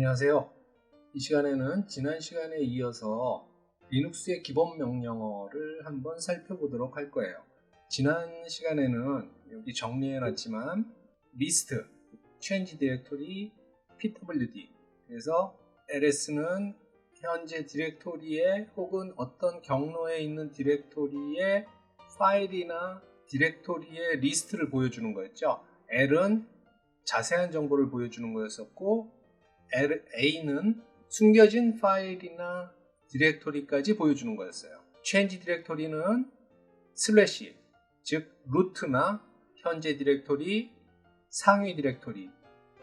안녕하세요. 이 시간에는 지난 시간에 이어서 리눅스의 기본 명령어를 한번 살펴보도록 할 거예요. 지난 시간에는 여기 정리해 놨지만 list, change directory, pwd. 그래서 ls는 현재 디렉토리에 혹은 어떤 경로에 있는 디렉토리의 파일이나 디렉토리의 리스트를 보여주는 거였죠. l은 자세한 정보를 보여주는 거였었고, A는 숨겨진 파일이나 디렉토리까지 보여주는 거였어요. change 디렉토리는 슬래시, 즉 루트나 현재 디렉토리, 상위 디렉토리,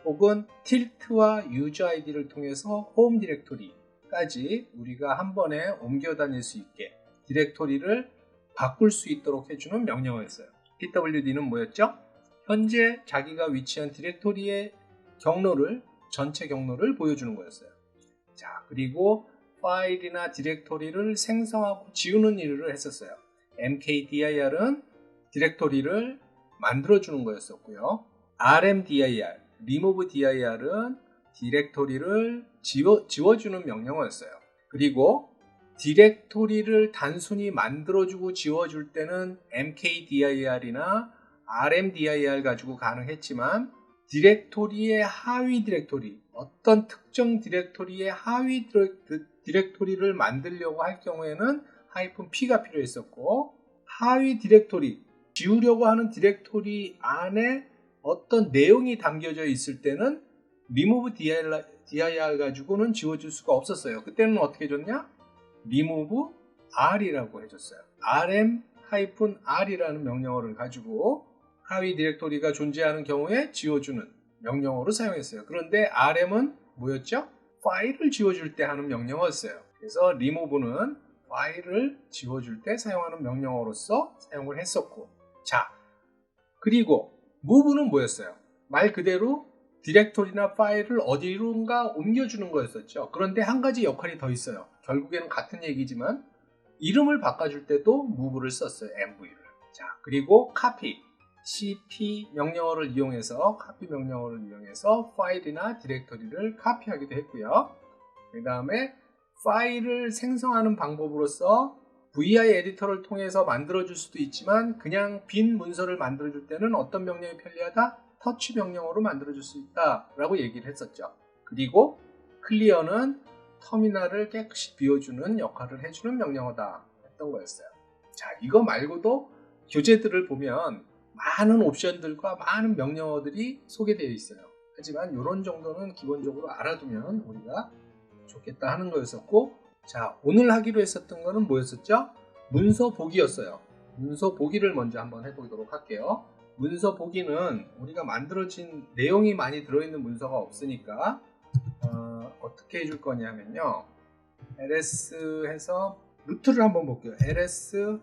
혹은 tilt와 user id를 통해서 홈 디렉토리까지 우리가 한 번에 옮겨 다닐 수 있게 디렉토리를 바꿀 수 있도록 해주는 명령어였어요. pwd는 뭐였죠? 현재 자기가 위치한 디렉토리의 경로를, 전체 경로를 보여주는 거였어요. 자, 그리고 파일이나 디렉토리를 생성하고 지우는 일을 했었어요. mkdir은 디렉토리를 만들어주는 거였었고요. rmdir, removedir은 디렉토리를 지워주는 명령어였어요. 그리고 디렉토리를 단순히 만들어주고 지워줄 때는 mkdir이나 rmdir 가지고 가능했지만 디렉토리의 하위 디렉토리, 어떤 특정 디렉토리의 하위 디렉토리를 만들려고 할 경우에는 -p가 필요했었고, 하위 디렉토리, 지우려고 하는 디렉토리 안에 어떤 내용이 담겨져 있을 때는 remove dir 가지고는 지워줄 수가 없었어요. 그때는 어떻게 해줬냐? remove r이라고 해줬어요. rm-r이라는 명령어를 가지고 하위 디렉토리가 존재하는 경우에 지워주는 명령어로 사용했어요. 그런데 rm은 뭐였죠? 파일을 지워줄 때 하는 명령어였어요. 그래서 remove는 파일을 지워줄 때 사용하는 명령어로서 사용을 했었고, 자, 그리고 move는 뭐였어요? 말 그대로 디렉토리나 파일을 어디론가 옮겨주는 거였었죠. 그런데 한 가지 역할이 더 있어요. 결국에는 같은 얘기지만 이름을 바꿔줄 때도 move를 썼어요. mv를. 자, 그리고 copy, cp 명령어를 이용해서 파일이나 디렉토리를 카피하기도 했고요. 그 다음에 파일을 생성하는 방법으로서 vi 에디터를 통해서 만들어줄 수도 있지만 그냥 빈 문서를 만들어줄 때는 어떤 명령이 편리하다? 터치 명령어로 만들어줄 수 있다 라고 얘기를 했었죠. 그리고 클리어는 터미널을 깨끗이 비워주는 역할을 해주는 명령어다 했던 거였어요. 자, 이거 말고도 교재들을 보면 많은 옵션들과 많은 명령어들이 소개되어 있어요. 하지만 이런 정도는 기본적으로 알아두면 우리가 좋겠다 하는 거였었고, 자, 오늘 하기로 했었던 거는 뭐였었죠? 문서 보기였어요. 문서 보기를 먼저 한번 해보도록 할게요. 문서 보기는 우리가 만들어진 내용이 많이 들어있는 문서가 없으니까 어떻게 해줄 거냐면요, ls 해서 루트를 한번 볼게요. ls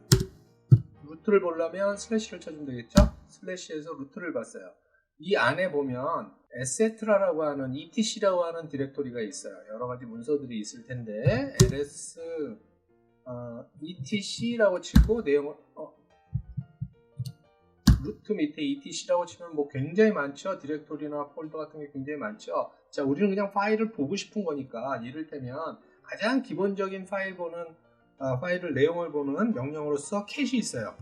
루트를 보려면 슬래시를 쳐주면 되겠죠? 슬래시에서 루트를 봤어요. 이 안에 보면 etc라고 하는 etc라고 하는 디렉토리가 있어요. 여러 가지 문서들이 있을 텐데 ls etc라고 치고 내용을 루트 밑에 etc라고 치면 뭐 굉장히 많죠. 디렉토리나 폴더 같은 게 굉장히 많죠. 자, 우리는 그냥 파일을 보고 싶은 거니까 이를테면 가장 기본적인 파일을 내용을 보는 명령어로서 cat이 있어요.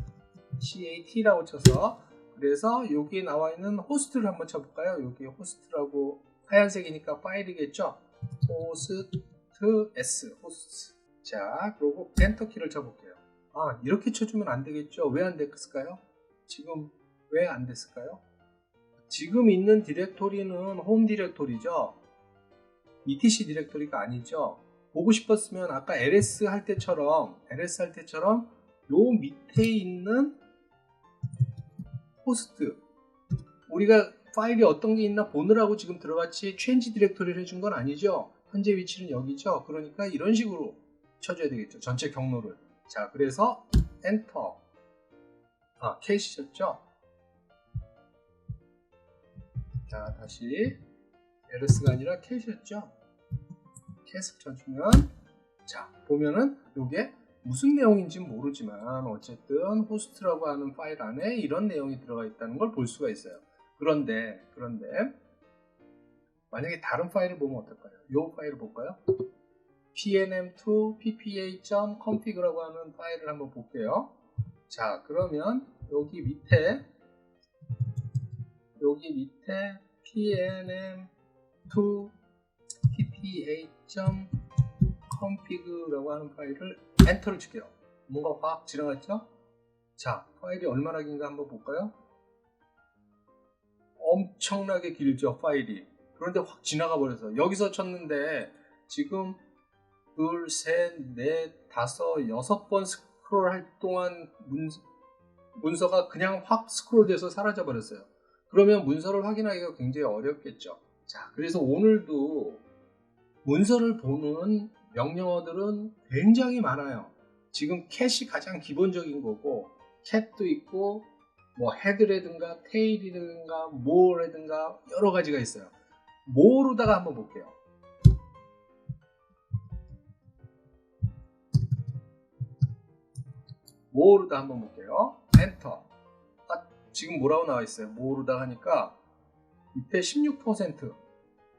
cat라고 쳐서, 그래서 여기에 나와 있는 호스트를 한번 쳐볼까요? 여기 호스트라고 하얀색이니까 파일이겠죠? host, 호스트. 자, 그리고 엔터 키를 쳐볼게요. 아, 이렇게 쳐주면 안 되겠죠? 왜 안 됐을까요? 지금 왜 안 됐을까요? 지금 있는 디렉토리는 홈 디렉토리죠? etc 디렉토리가 아니죠? 보고 싶었으면 아까 ls 할 때처럼 요 밑에 있는 호스트, 우리가 파일이 어떤 게 있나 보느라고 지금 들어갔지 change 디렉토리를 해준 건 아니죠. 현재 위치는 여기죠. 그러니까 이런 식으로 쳐줘야 되겠죠. 전체 경로를. 자, 그래서 엔터. 캐시였죠. 자, 다시 ls가 아니라 캐시였죠. 캐스 쳐주면, 자, 보면은 이게 무슨 내용인지 모르지만 어쨌든 호스트라고 하는 파일 안에 이런 내용이 들어가 있다는 걸 볼 수가 있어요. 그런데 만약에 다른 파일을 보면 어떨까요? 이 파일을 볼까요? pnm2 ppa.config라고 하는 파일을 한번 볼게요. 자, 그러면 여기 밑에 pnm2 ppa.config라고 하는 파일을 엔터를 칠게요. 뭔가 확 지나갔죠? 자, 파일이 얼마나 긴가 한번 볼까요? 엄청나게 길죠, 파일이. 그런데 확 지나가 버려서 여기서 쳤는데 지금 둘, 셋, 넷, 다섯, 6번 스크롤할 동안 문서가 그냥 확 스크롤돼서 사라져 버렸어요. 그러면 문서를 확인하기가 굉장히 어렵겠죠. 자, 그래서 오늘도 문서를 보는 명령어들은 굉장히 많아요. 지금 캣이 가장 기본적인 거고, 캣도 있고 뭐 헤드라든가 테일이라든가 모어라든가 여러 가지가 있어요. 모어로다가 한번 볼게요. 모어로다 한번 볼게요. 엔터. 지금 뭐라고 나와 있어요? 모어로다 하니까 밑에 16%,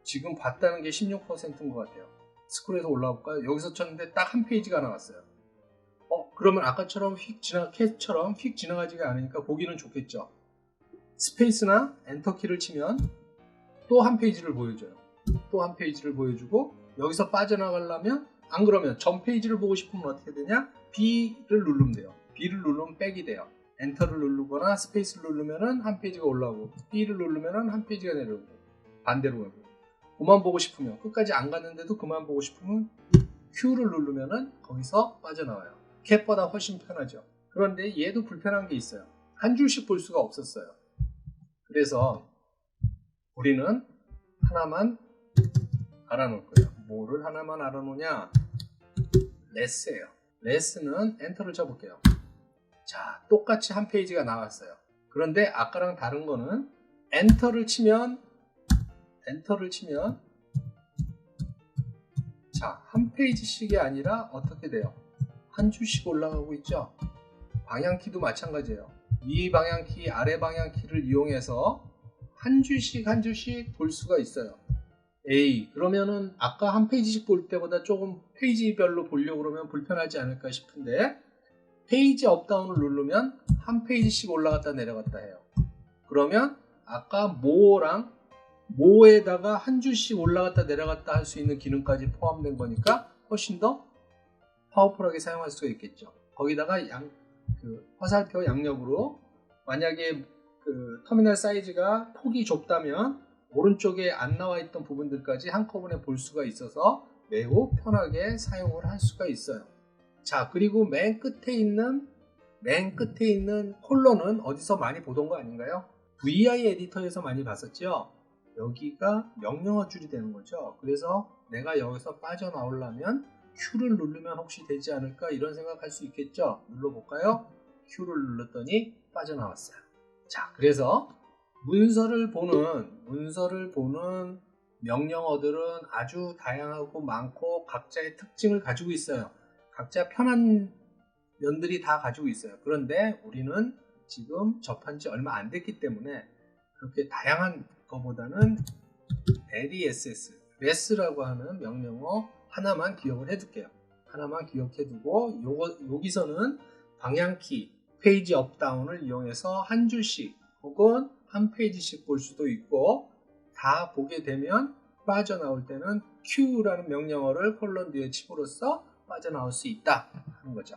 지금 봤다는 게 16%인 것 같아요. 스크롤에서 올라와 볼까요? 여기서 쳤는데 딱 한 페이지가 나왔어요. 그러면 아까처럼 캣처럼 휙 지나가지가 않으니까 보기는 좋겠죠. 스페이스나 엔터키를 치면 또 한 페이지를 보여줘요. 또 한 페이지를 보여주고, 여기서 빠져나가려면, 안 그러면 전 페이지를 보고 싶으면 어떻게 되냐? B를 누르면 돼요. B를 누르면 백이 돼요. 엔터를 누르거나 스페이스를 누르면 한 페이지가 올라오고, B를 누르면 한 페이지가 내려오고, 반대로 가고. 그만 보고 싶으면, 끝까지 안 갔는데도 그만 보고 싶으면 Q를 누르면 거기서 빠져나와요. 캣보다 훨씬 편하죠. 그런데 얘도 불편한 게 있어요. 한 줄씩 볼 수가 없었어요. 그래서 우리는 하나만 알아놓을 거예요. 뭐를 하나만 알아놓냐? 레스예요. 레스는 엔터를 쳐볼게요. 자, 똑같이 한 페이지가 나왔어요. 그런데 아까랑 다른 거는 엔터를 치면 자, 한 페이지씩이 아니라 어떻게 돼요? 한 줄씩 올라가고 있죠. 방향키도 마찬가지예요. 위 방향키, 아래 방향키를 이용해서 한 줄씩 볼 수가 있어요. 그러면은 아까 한 페이지씩 볼 때보다 조금 페이지별로 보려고 그러면 불편하지 않을까 싶은데, 페이지 업다운을 누르면 한 페이지씩 올라갔다 내려갔다 해요. 그러면 아까 모에다가 한 줄씩 올라갔다 내려갔다 할 수 있는 기능까지 포함된 거니까 훨씬 더 파워풀하게 사용할 수가 있겠죠. 거기다가 화살표 양력으로, 만약에 터미널 사이즈가 폭이 좁다면 오른쪽에 안 나와 있던 부분들까지 한꺼번에 볼 수가 있어서 매우 편하게 사용을 할 수가 있어요. 자, 그리고 맨 끝에 있는 콜론은 어디서 많이 보던 거 아닌가요? VI 에디터에서 많이 봤었죠. 여기가 명령어 줄이 되는 거죠. 그래서 내가 여기서 빠져나오려면 Q를 누르면 혹시 되지 않을까, 이런 생각할 수 있겠죠. 눌러볼까요? Q를 눌렀더니 빠져나왔어요. 자, 그래서 문서를 보는 명령어들은 아주 다양하고 많고 각자의 특징을 가지고 있어요. 각자 편한 면들이 다 가지고 있어요. 그런데 우리는 지금 접한 지 얼마 안 됐기 때문에 그렇게 다양한 것보다는 LESS라고 하는 명령어 하나만 기억을 해둘게요. 하나만 기억해두고, 여기서는 방향키, 페이지 업다운을 이용해서 한 줄씩 혹은 한 페이지씩 볼 수도 있고, 다 보게 되면 빠져나올 때는 Q라는 명령어를 콜론 뒤에 칩으로써 빠져나올 수 있다 하는 거죠.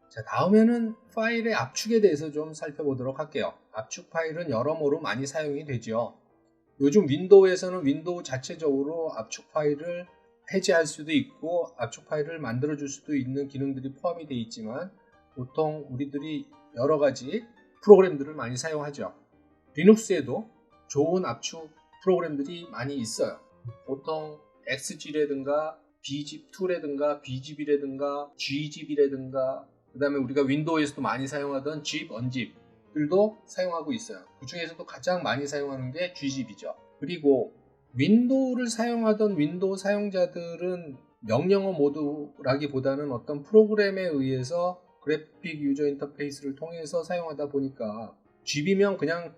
자, 다음에는 파일의 압축에 대해서 좀 살펴보도록 할게요. 압축 파일은 여러모로 많이 사용이 되죠. 요즘 윈도우에서는 윈도우 자체적으로 압축 파일을 해제할 수도 있고 압축 파일을 만들어 줄 수도 있는 기능들이 포함이 되어 있지만, 보통 우리들이 여러 가지 프로그램들을 많이 사용하죠. 리눅스에도 좋은 압축 프로그램들이 많이 있어요. 보통 XG라든가 bzip2라든가 bzip이라든가 gzip이라든가, 그 다음에 우리가 윈도우에서도 많이 사용하던 zip, unzip들도 사용하고 있어요. 그 중에서도 가장 많이 사용하는 게 gzip이죠. 그리고 윈도우를 사용하던 윈도우 사용자들은 명령어 모드라기보다는 어떤 프로그램에 의해서 그래픽 유저 인터페이스를 통해서 사용하다 보니까 압축이면 그냥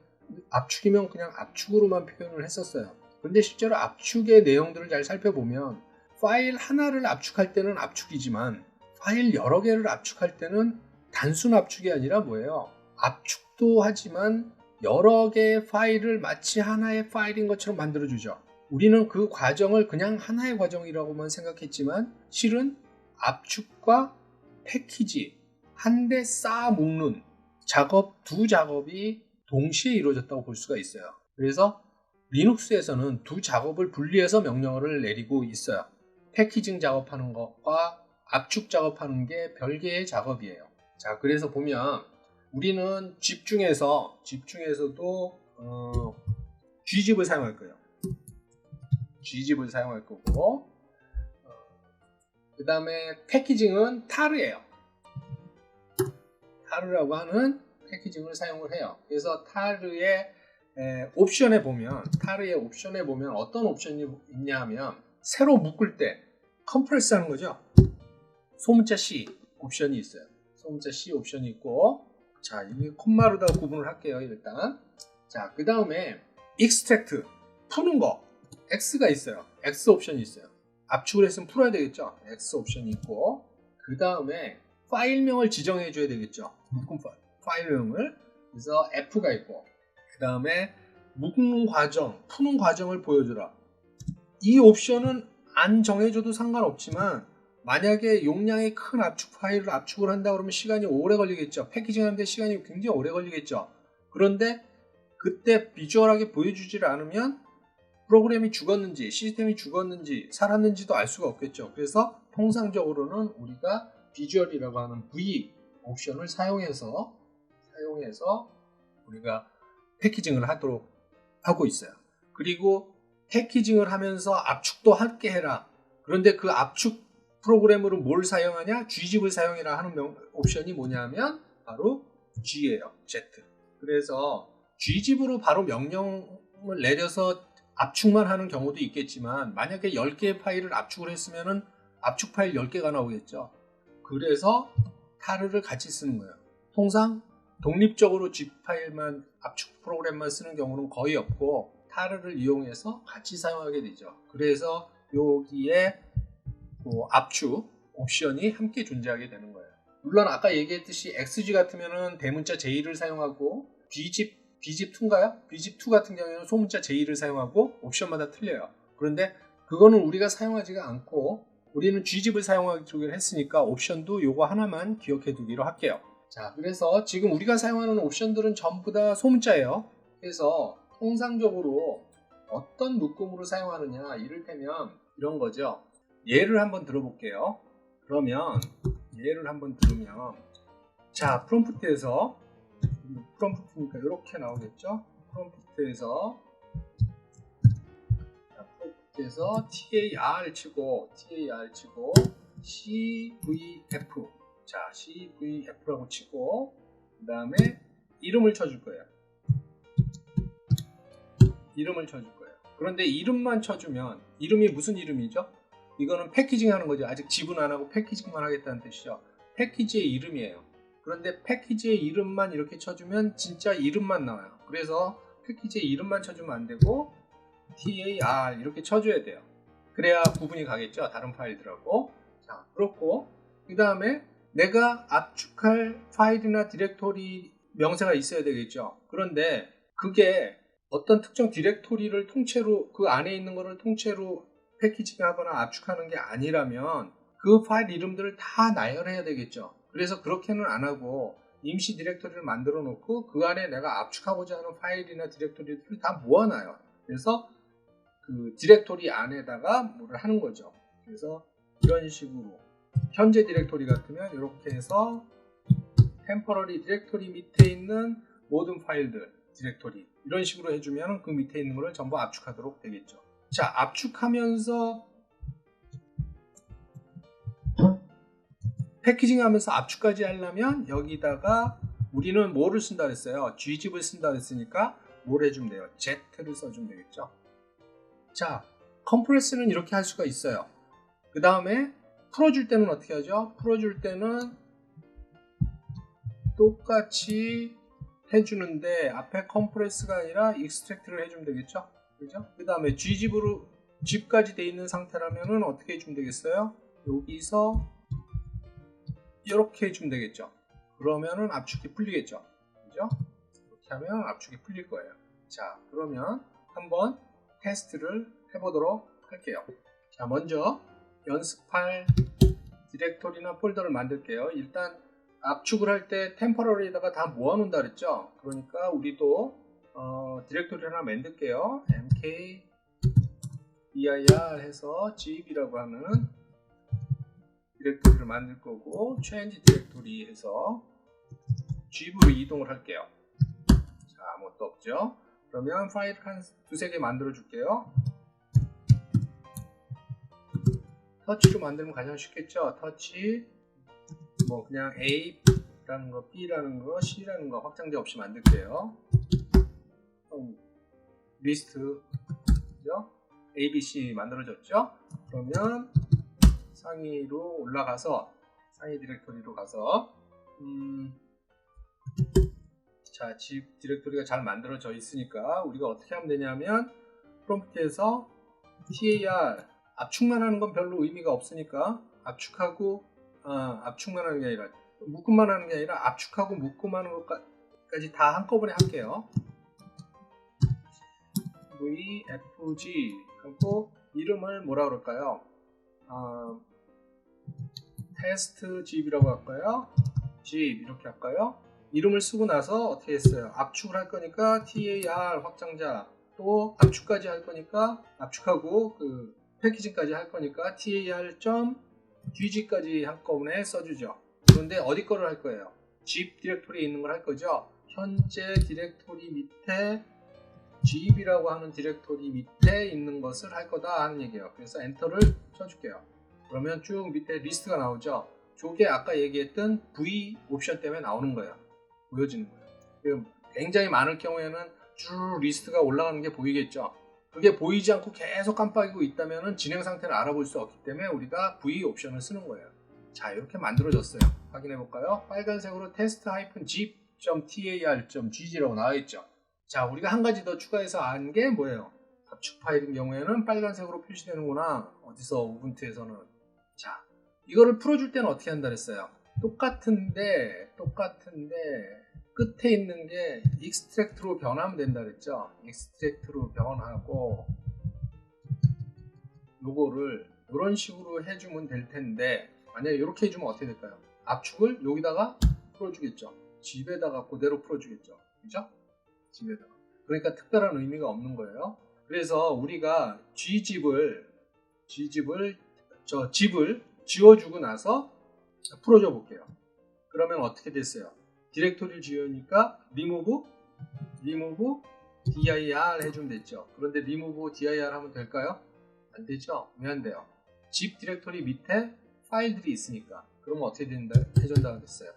압축으로만 표현을 했었어요. 근데 실제로 압축의 내용들을 잘 살펴보면 파일 하나를 압축할 때는 압축이지만 파일 여러 개를 압축할 때는 단순 압축이 아니라 뭐예요? 압축도 하지만 여러 개의 파일을 마치 하나의 파일인 것처럼 만들어주죠. 우리는 그 과정을 그냥 하나의 과정이라고만 생각했지만 실은 압축과 패키지 한 대 쌓아 묶는 작업, 두 작업이 동시에 이루어졌다고 볼 수가 있어요. 그래서 리눅스에서는 두 작업을 분리해서 명령어를 내리고 있어요. 패키징 작업하는 것과 압축 작업하는 게 별개의 작업이에요. 자, 그래서 보면 우리는 집중해서도 gzip을 사용할 거예요. gzip을 사용할 거고, 그 다음에 패키징은 타르예요. 타르라고 하는 패키징을 사용을 해요. 그래서 타르의 옵션에 보면 어떤 옵션이 있냐 하면 새로 묶을 때 컴프레스 하는 거죠. 소문자 C 옵션이 있어요. 소문자 C 옵션이 있고, 자, 여기 콤마로다 구분을 할게요. 일단. 자, 그 다음에 extract 푸는 거 X가 있어요. X 옵션이 있어요. 압축을 했으면 풀어야 되겠죠. X 옵션이 있고, 그 다음에 파일명을 지정해 줘야 되겠죠. 묶은 파일명을. 그래서 F가 있고, 그 다음에 묶는 과정, 푸는 과정을 보여주라. 이 옵션은 안 정해줘도 상관없지만 만약에 용량이 큰 압축 파일을 압축을 한다 그러면 시간이 오래 걸리겠죠. 패키징 하는데 시간이 굉장히 오래 걸리겠죠. 그런데 그때 비주얼하게 보여주질 않으면 프로그램이 죽었는지 시스템이 죽었는지 살았는지도 알 수가 없겠죠. 그래서 통상적으로는 우리가 비주얼이라고 하는 V 옵션을 사용해서 우리가 패키징을 하도록 하고 있어요. 그리고 패키징을 하면서 압축도 함께 해라. 그런데 그 압축 프로그램으로 뭘 사용하냐? gzip을 사용해라 하는 옵션이 뭐냐면 바로 G예요. Z. 그래서 gzip으로 바로 명령을 내려서 압축만 하는 경우도 있겠지만 만약에 10개의 파일을 압축을 했으면 압축 파일 10개가 나오겠죠. 그래서 타르를 같이 쓰는 거예요. 통상 독립적으로 zip 파일만 압축 프로그램만 쓰는 경우는 거의 없고 타르를 이용해서 같이 사용하게 되죠. 그래서 여기에 압축 옵션이 함께 존재하게 되는 거예요. 물론 아까 얘기했듯이 XG 같으면 대문자 J를 사용하고 bzip2인가요? bzip2 같은 경우에는 소문자 J를 사용하고 옵션마다 틀려요. 그런데 그거는 우리가 사용하지가 않고 우리는 gzip을 사용하기로 했으니까 옵션도 요거 하나만 기억해 두기로 할게요. 자, 그래서 지금 우리가 사용하는 옵션들은 전부 다 소문자예요. 그래서 통상적으로 어떤 묶음으로 사용하느냐, 이를테면 이런 거죠. 예를 한번 들어볼게요. 그러면 예를 한번 들으면, 자, 프롬프트니까 이렇게 나오겠죠. 프롬프트에서 TAR 치고 CVF, 자, CVF라고 치고 그 다음에 이름을 쳐줄 거예요. 그런데 이름만 쳐주면 이름이 무슨 이름이죠? 이거는 패키징 하는 거죠. 아직 지분 안 하고 패키징만 하겠다는 뜻이죠. 패키지의 이름이에요. 그런데 패키지의 이름만 이렇게 쳐주면 진짜 이름만 나와요. 그래서 패키지의 이름만 쳐주면 안 되고 TAR 이렇게 쳐줘야 돼요. 그래야 구분이 가겠죠. 다른 파일들하고. 자, 그렇고 그 다음에 내가 압축할 파일이나 디렉토리 명세가 있어야 되겠죠. 그런데 그게 어떤 특정 디렉토리를 통째로 그 안에 있는 거를 통째로 패키징하거나 압축하는 게 아니라면 그 파일 이름들을 다 나열해야 되겠죠. 그래서 그렇게는 안 하고 임시 디렉토리를 만들어 놓고 그 안에 내가 압축하고자 하는 파일이나 디렉토리들을 다 모아놔요. 그래서 그 디렉토리 안에다가 뭐를 하는 거죠. 그래서 이런 식으로 현재 디렉토리 같으면 이렇게 해서 템퍼러리 디렉토리 밑에 있는 모든 파일들 디렉토리 이런 식으로 해주면 그 밑에 있는 거를 전부 압축하도록 되겠죠. 자, 압축하면서 패키징 하면서 압축까지 하려면 여기다가 우리는 뭐를 쓴다 그랬어요? gzip을 쓴다 그랬으니까 뭘 해주면 돼요? z를 써주면 되겠죠. 자, 컴프레스는 이렇게 할 수가 있어요. 그 다음에 풀어줄 때는 어떻게 하죠? 풀어줄 때는 똑같이 해주는데 앞에 컴프레스가 아니라 익스트랙트를 해주면 되겠죠. 그죠? 그 다음에 G집으로 집까지 돼 있는 상태라면은 어떻게 해주면 되겠어요? 여기서 이렇게 해주면 되겠죠. 그러면은 압축이 풀리겠죠. 그죠? 이렇게 하면 압축이 풀릴 거예요. 자, 그러면 한번 테스트를 해보도록 할게요. 자, 먼저 연습할 디렉토리나 폴더를 만들게요. 일단 압축을 할 때 템포러리에다가 다 모아놓는다 그랬죠. 그러니까 우리도 디렉토리 하나 만들게요. mk dir 해서 zip이라고 하는 디렉토리를 만들 거고, change 디렉토리 해서 zip으로 이동을 할게요. 자, 아무것도 없죠. 그러면 파일 한 두세 개 만들어 줄게요. 터치로 만들면 가장 쉽겠죠. 터치 뭐 그냥 A라는 거, B라는 거, C라는 거 확장제 없이 만들게요. 리스트 그죠? A, B, C 만들어졌죠? 그러면 상위로 올라가서 상위 디렉토리로 가서 자, 집 디렉토리가 잘 만들어져 있으니까 우리가 어떻게 하면 되냐면 프롬프트에서 tar 압축만 하는 건 별로 의미가 없으니까 압축하고 압축만 하는 게 아니라 묶음만 하는 게 아니라 압축하고 묶음 하는 것까지 다 한꺼번에 할게요. vfg 하고 이름을 뭐라 그럴까요? 테스트 집이라고 할까요? 집 이렇게 할까요? 이름을 쓰고 나서 어떻게 했어요? 압축을 할 거니까 tar 확장자, 또 압축까지 할 거니까 압축하고 그 패키징까지 할 거니까 tar.dg까지 한꺼번에 써주죠. 그런데 어디 거를 할 거예요? zip 디렉토리에 있는 걸 할 거죠. 현재 디렉토리 밑에 zip이라고 하는 디렉토리 밑에 있는 것을 할 거다 하는 얘기예요. 그래서 엔터를 쳐줄게요. 그러면 쭉 밑에 리스트가 나오죠. 저게 아까 얘기했던 V 옵션 때문에 나오는 거예요. 보여지는 거예요. 굉장히 많을 경우에는 쭉 리스트가 올라가는 게 보이겠죠. 그게 보이지 않고 계속 깜빡이고 있다면 진행 상태를 알아볼 수 없기 때문에 우리가 V 옵션을 쓰는 거예요. 자, 이렇게 만들어졌어요. 확인해 볼까요? 빨간색으로 test-zip.tar.gg라고 나와 있죠. 자, 우리가 한 가지 더 추가해서 안 게 뭐예요? 압축 파일인 경우에는 빨간색으로 표시되는구나. 어디서 우분투에서는. 자, 이거를 풀어줄 때는 어떻게 한다 그랬어요? 똑같은데 끝에 있는 게 extract로 변하면 된다 그랬죠. extract로 변하고 요거를 이런 식으로 해주면 될 텐데, 만약에 이렇게 해주면 어떻게 될까요? 압축을 여기다가 풀어주겠죠. 집에다가 그대로 풀어주겠죠. 그죠? 집에다가. 그러니까 특별한 의미가 없는 거예요. 그래서 우리가 집을 지워주고 나서 풀어줘 볼게요. 그러면 어떻게 됐어요? 디렉토리를 지우니까 remove dir 해주면 됐죠. 그런데 remove dir 하면 될까요? 안 되죠. 왜 안 돼요? zip 디렉토리 밑에 파일들이 있으니까. 그러면 어떻게 해준다고 했어요?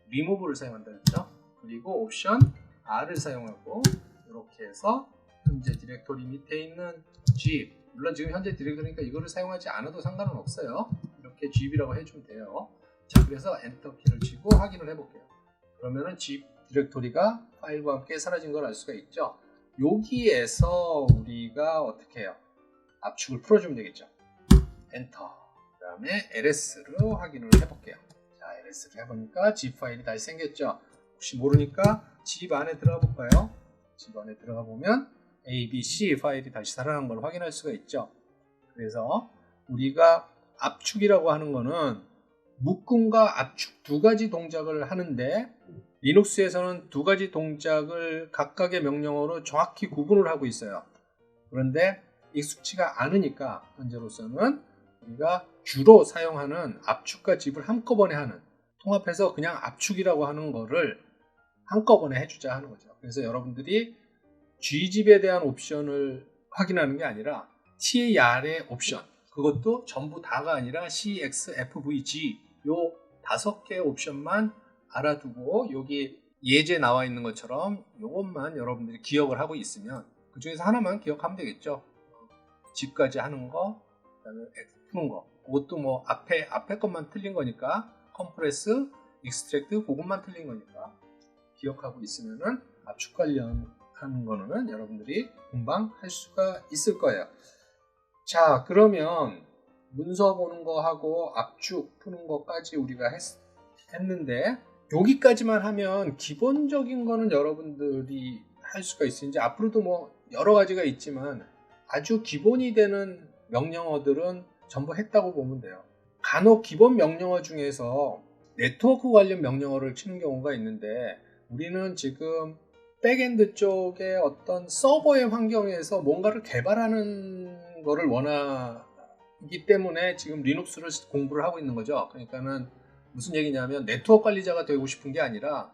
remove를 사용한다 했죠. 그리고 옵션 R을 사용하고 이렇게 해서 현재 디렉토리 밑에 있는 zip, 물론 지금 현재 디렉토리니까 이거를 사용하지 않아도 상관은 없어요. 이렇게 zip이라고 해주면 돼요. 자, 그래서 엔터 키를 치고 확인을 해볼게요. 그러면은 zip 디렉토리가 파일과 함께 사라진 걸 알 수가 있죠. 여기에서 우리가 어떻게 해요? 압축을 풀어주면 되겠죠. 엔터. 그 다음에 ls로 확인을 해볼게요. 자, ls를 해보니까 zip 파일이 다시 생겼죠. 혹시 모르니까 zip 안에 들어가 볼까요? zip 안에 들어가 보면 A, B, C 파일이 다시 살아난 걸 확인할 수가 있죠. 그래서 우리가 압축이라고 하는 거는 묶음과 압축 두 가지 동작을 하는데, 리눅스에서는 두 가지 동작을 각각의 명령어로 정확히 구분을 하고 있어요. 그런데 익숙치가 않으니까 현재로서는 우리가 주로 사용하는 압축과 zip을 한꺼번에 하는, 통합해서 그냥 압축이라고 하는 거를 한꺼번에 해주자 하는 거죠. 그래서 여러분들이 gzip에 대한 옵션을 확인하는 게 아니라 tar의 옵션, 그것도 전부 다가 아니라 cx, fvg 요 5개의 옵션만 알아두고 여기 예제 나와 있는 것처럼 요것만 여러분들이 기억을 하고 있으면 그 중에서 하나만 기억하면 되겠죠. zip까지 하는 거, 그다음에 x 푸는 거, 그것도 뭐 앞에 것만 틀린 거니까 컴프레스, 익스트랙트 그것만 틀린 거니까 기억하고 있으면은 압축 관련 하는 거는 여러분들이 금방 할 수가 있을 거예요. 자, 그러면 문서 보는 거 하고 압축 푸는 것까지 우리가 했는데 여기까지만 하면 기본적인 거는 여러분들이 할 수가 있어요. 이제 앞으로도 뭐 여러 가지가 있지만 아주 기본이 되는 명령어들은 전부 했다고 보면 돼요. 간혹 기본 명령어 중에서 네트워크 관련 명령어를 치는 경우가 있는데 우리는 지금 백엔드 쪽의 어떤 서버의 환경에서 뭔가를 개발하는 거를 원하기 때문에 지금 리눅스를 공부를 하고 있는 거죠. 그러니까는 무슨 얘기냐면 네트워크 관리자가 되고 싶은 게 아니라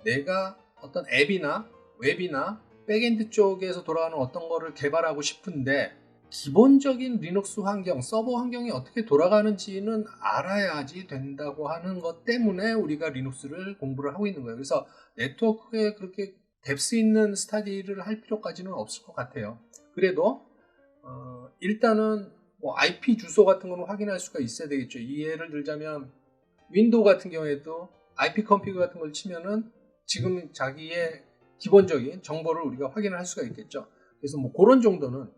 내가 어떤 앱이나 웹이나 백엔드 쪽에서 돌아가는 어떤 거를 개발하고 싶은데 기본적인 리눅스 환경, 서버 환경이 어떻게 돌아가는지는 알아야지 된다고 하는 것 때문에 우리가 리눅스를 공부를 하고 있는 거예요. 그래서 네트워크에 그렇게 뎁스 있는 스터디를 할 필요까지는 없을 것 같아요. 그래도 일단은 뭐 IP 주소 같은 거는 확인할 수가 있어야 되겠죠. 예를 들자면 윈도우 같은 경우에도 IP 컴피그 같은 걸 치면은 지금 자기의 기본적인 정보를 우리가 확인을 할 수가 있겠죠. 그래서 뭐 그런 정도는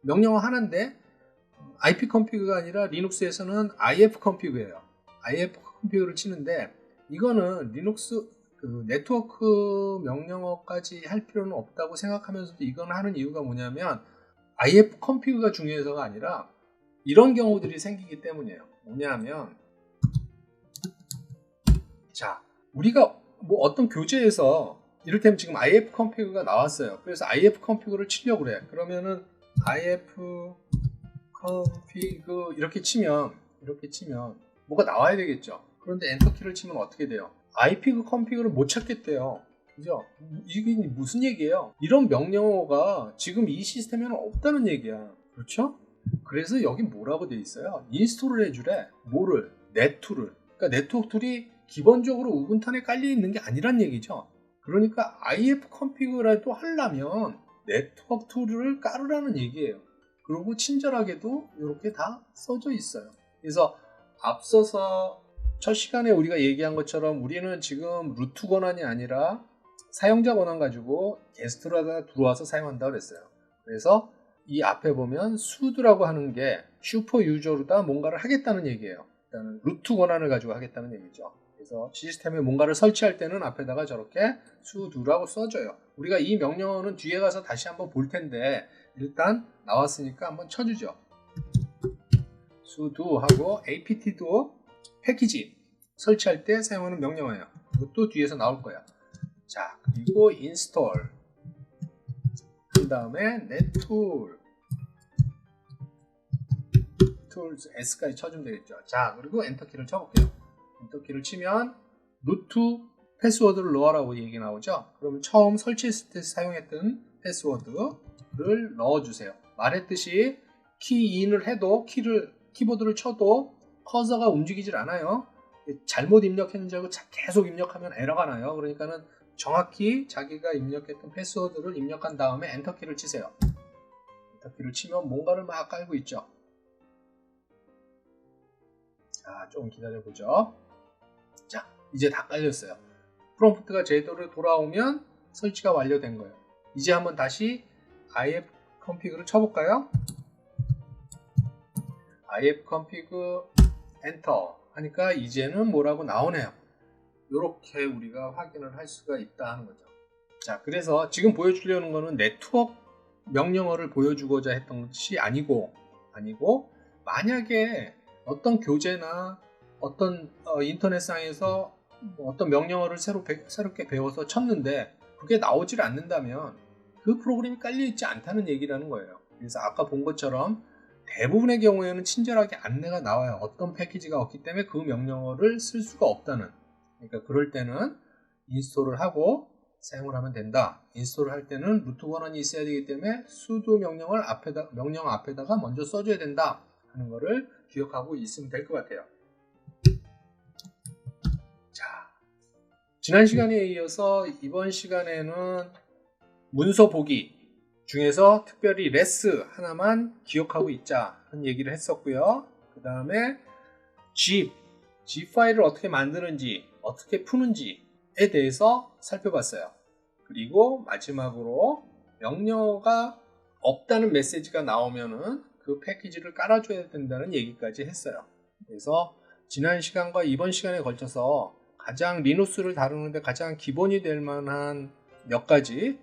명령어 하나인데 IP 컴피그가 아니라 리눅스에서는 IF 컴피그예요. IF 컴피그를 치는데 이거는 리눅스 그 네트워크 명령어까지 할 필요는 없다고 생각하면서도 이건 하는 이유가 뭐냐면 IF 컴피그가 중요해서가 아니라 이런 경우들이 생기기 때문이에요. 뭐냐면 자, 우리가 뭐 어떤 교재에서 이를테면 지금 IF 컴피그가 나왔어요. 그래서 IF 컴피그를 치려고 그래. 그러면은 IF 컴피그 이렇게 치면 뭐가 나와야 되겠죠. 그런데 엔터키를 치면 어떻게 돼요? IP 컴피그를 못 찾겠대요. 그죠? 이게 무슨 얘기예요? 이런 명령어가 지금 이 시스템에는 없다는 얘기야. 그렇죠? 그래서 여기 뭐라고 돼 있어요? 인스톨을 해주래. 뭐를? 넷툴을. 그러니까 네트워크 툴이 기본적으로 우분투 안에 깔려 있는 게 아니란 얘기죠. 그러니까 IF 컴피그라도 하려면 네트워크 툴을 깔으라는 얘기예요. 그리고 친절하게도 이렇게 다 써져 있어요. 그래서 앞서서 첫 시간에 우리가 얘기한 것처럼 우리는 지금 루트 권한이 아니라 사용자 권한 가지고 게스트로 들어와서 사용한다고 그랬어요. 그래서 이 앞에 보면 sudo라고 하는 게 슈퍼 유저로다 뭔가를 하겠다는 얘기예요. 일단은 루트 권한을 가지고 하겠다는 얘기죠. 그래서 시스템에 뭔가를 설치할 때는 앞에다가 저렇게 sudo라고 써줘요. 우리가 이 명령어는 뒤에 가서 다시 한번 볼 텐데 일단 나왔으니까 한번 쳐주죠. sudo 하고 apt도 패키지 설치할 때 사용하는 명령어예요. 이것도 뒤에서 나올 거야. 자, 그리고 install 그 다음에 nettool tools s까지 쳐주면 되겠죠. 자, 그리고 엔터키를 쳐볼게요. 엔터키를 치면 루트 패스워드를 넣어라고 얘기 나오죠. 그러면 처음 설치했을 때 사용했던 패스워드를 넣어주세요. 말했듯이 키인을 해도 키보드를 쳐도 커서가 움직이질 않아요. 잘못 입력했는지 알고 계속 입력하면 에러가 나요. 그러니까는 정확히 자기가 입력했던 패스워드를 입력한 다음에 엔터키를 치세요. 엔터키를 치면 뭔가를 막 깔고 있죠. 자, 좀 기다려보죠. 자, 이제 다 깔렸어요. 프롬프트가 제대로 돌아오면 설치가 완료된 거예요. 이제 한번 다시 IF 컴피그를 쳐볼까요? IF 컴피그 엔터 하니까 이제는 뭐라고 나오네요. 이렇게 우리가 확인을 할 수가 있다 하는 거죠. 자, 그래서 지금 보여주려는 거는 네트워크 명령어를 보여주고자 했던 것이 아니고 만약에 어떤 교재나 어떤 인터넷상에서 어떤 명령어를 새롭게 배워서 쳤는데 그게 나오질 않는다면 그 프로그램이 깔려있지 않다는 얘기라는 거예요. 그래서 아까 본 것처럼 대부분의 경우에는 친절하게 안내가 나와요. 어떤 패키지가 없기 때문에 그 명령어를 쓸 수가 없다는. 그러니까 그럴 때는 인스톨을 하고 사용을 하면 된다. 인스톨을 할 때는 루트 권한이 있어야 되기 때문에 sudo 명령 앞에다가 먼저 써줘야 된다 하는 거를 기억하고 있으면 될 것 같아요. 자, 지난 시간에 이어서 이번 시간에는 문서 보기 중에서 특별히 레스 하나만 기억하고 있자 하는 얘기를 했었고요. 그 다음에 zip 파일을 어떻게 만드는지 어떻게 푸는지에 대해서 살펴봤어요. 그리고 마지막으로 명령어가 없다는 메시지가 나오면은 그 패키지를 깔아줘야 된다는 얘기까지 했어요. 그래서 지난 시간과 이번 시간에 걸쳐서 가장 리눅스를 다루는데 가장 기본이 될 만한 몇 가지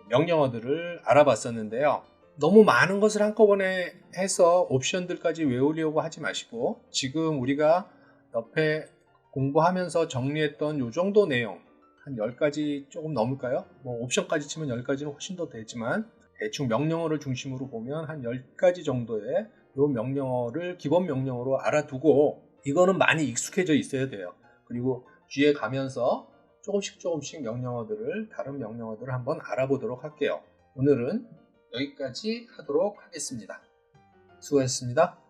명령어들을 알아봤었는데요. 너무 많은 것을 한꺼번에 해서 옵션들까지 외우려고 하지 마시고 지금 우리가 옆에 공부하면서 정리했던 이 정도 내용 한 10가지 조금 넘을까요? 뭐 옵션까지 치면 10가지는 훨씬 더 되지만 대충 명령어를 중심으로 보면 한 10가지 정도의 이 명령어를 기본 명령어로 알아두고 이거는 많이 익숙해져 있어야 돼요. 그리고 뒤에 가면서 조금씩 명령어들을 다른 명령어들을 한번 알아보도록 할게요. 오늘은 여기까지 하도록 하겠습니다. 수고하셨습니다.